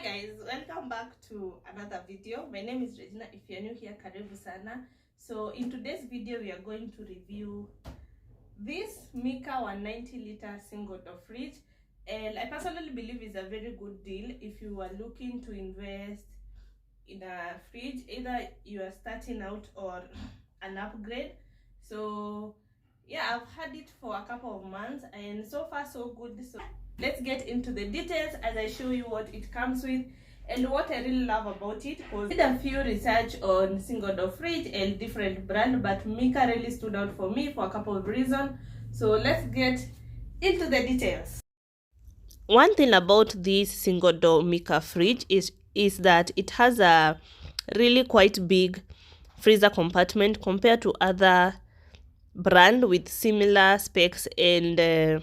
Hi guys, welcome back to another video. My name is Regina. If you're new here, karibu sana. So in today's video we are going to review this Mika 190-liter single door fridge, and I personally believe it's a very good deal if you are looking to invest in a fridge, either you are starting out or an upgrade. So yeah, I've had it for a couple of months and so far so good. So let's get into the details as I show you what it comes with and what I really love about it. Because I did a few research on single door fridge and different brand, but Mika really stood out for me for a couple of reasons. So let's get into the details. One thing about this single door Mika fridge is that it has a really quite big freezer compartment compared to other brand with similar specs and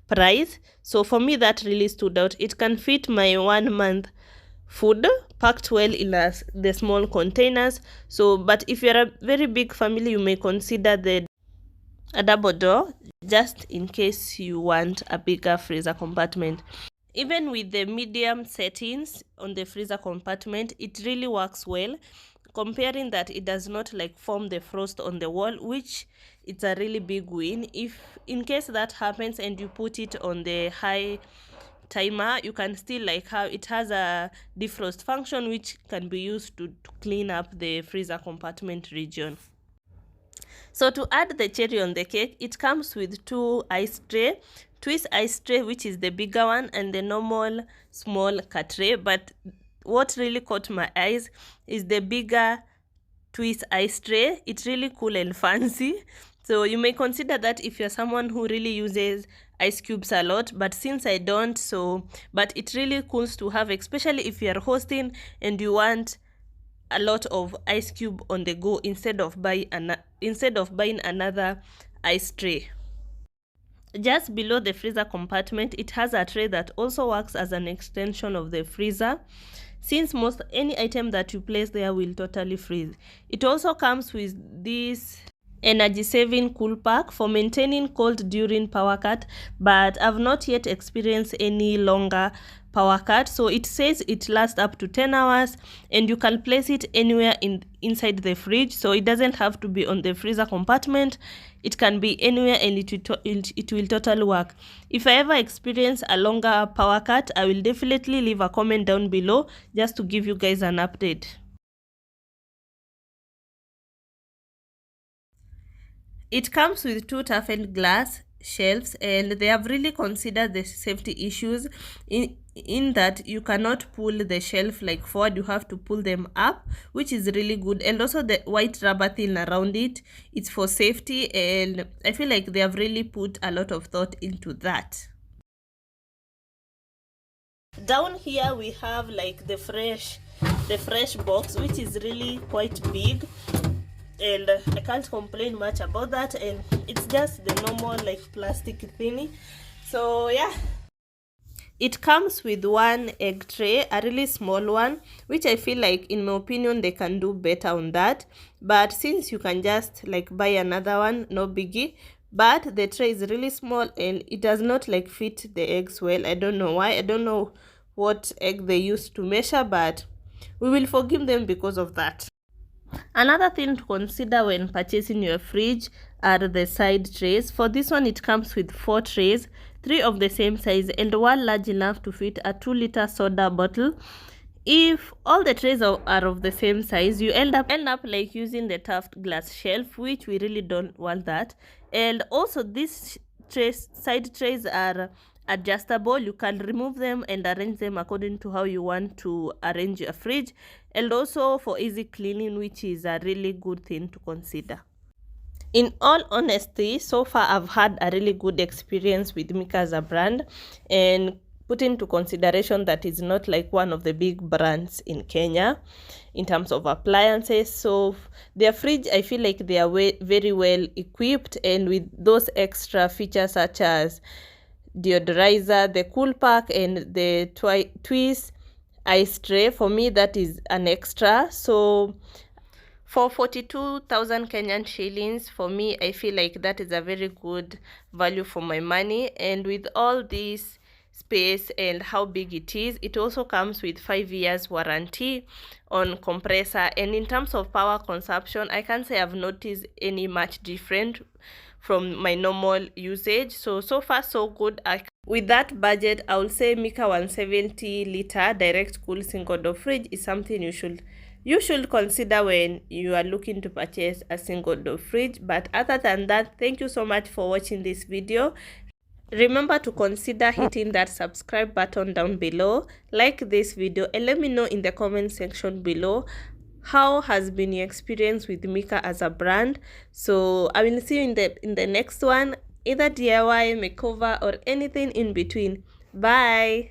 price. So for me that really stood out. It can fit my 1 month food packed well in the small containers. So but if you're a very big family, you may consider a double door just in case you want a bigger freezer compartment. Even with the medium settings on the freezer compartment, it really works well, comparing that it does not like form the frost on the wall, which it's a really big win. If in case that happens and you put it on the high timer, you can still like how it has a defrost function which can be used to clean up the freezer compartment region. So to add the cherry on the cake, it comes with two ice tray, twist ice tray, which is the bigger one, and the normal small cut tray. But what really caught my eyes is the bigger twist ice tray. It's really cool and fancy. So you may consider that if you're someone who really uses ice cubes a lot, but since I don't, but it's really cool to have, especially if you're hosting and you want a lot of ice cube on the go instead of buying another ice tray. Just below the freezer compartment, it has a tray that also works as an extension of the freezer, since any item that you place there will totally freeze. It also comes with this energy saving cool pack for maintaining cold during power cut, but I've not yet experienced any longer power cut. So it says it lasts up to 10 hours and you can place it anywhere inside the fridge, so it doesn't have to be on the freezer compartment. It can be anywhere and it will totally work. If I ever experience a longer power cut, I will definitely leave a comment down below just to give you guys an update. It comes with two toughened glass shelves, and they have really considered the safety issues in that you cannot pull the shelf like forward, you have to pull them up, which is really good. And also the white rubber thing around it, it's for safety, and I feel like they have really put a lot of thought into that. Down here we have like the fresh box, which is really quite big, and I can't complain much about that, and it's just the normal like plastic thingy. So yeah, it comes with one egg tray, a really small one, which I feel like in my opinion they can do better on that, but since you can just like buy another one, no biggie. But the tray is really small and it does not like fit the eggs well. I don't know why. I don't know what egg they used to measure, but we will forgive them because of that. Another thing to consider when purchasing your fridge are the side trays. For this one, it comes with 4 trays, 3 of the same size and 1 large enough to fit a 2-liter soda bottle. If all the trays are of the same size, you end up like using the tuft glass shelf, which we really don't want that. And also these side trays are adjustable. You can remove them and arrange them according to how you want to arrange your fridge, and also for easy cleaning, which is a really good thing to consider. In all honesty, so far I've had a really good experience with Mika as a brand, and put into consideration that is not like one of the big brands in Kenya in terms of appliances. So their fridge, I feel like they are very well equipped, and with those extra features such as deodorizer, the cool pack, and the twist ice tray, for me that is an extra. So for 42,000 Kenyan shillings, for me I feel like that is a very good value for my money. And with all these space and how big it is. It also comes with 5 years warranty on compressor, and in terms of power consumption, I can't say I've noticed any much different from my normal usage. So far so good. With that budget, I will say Mika 170 liter direct cool single door fridge is something you should consider when you are looking to purchase a single door fridge. But other than that, thank you so much for watching this video. Remember to consider hitting that subscribe button down below, like this video, and let me know in the comment section below how has been your experience with Mika as a brand. So I will see you in the next one, either DIY, makeover, or anything in between. Bye.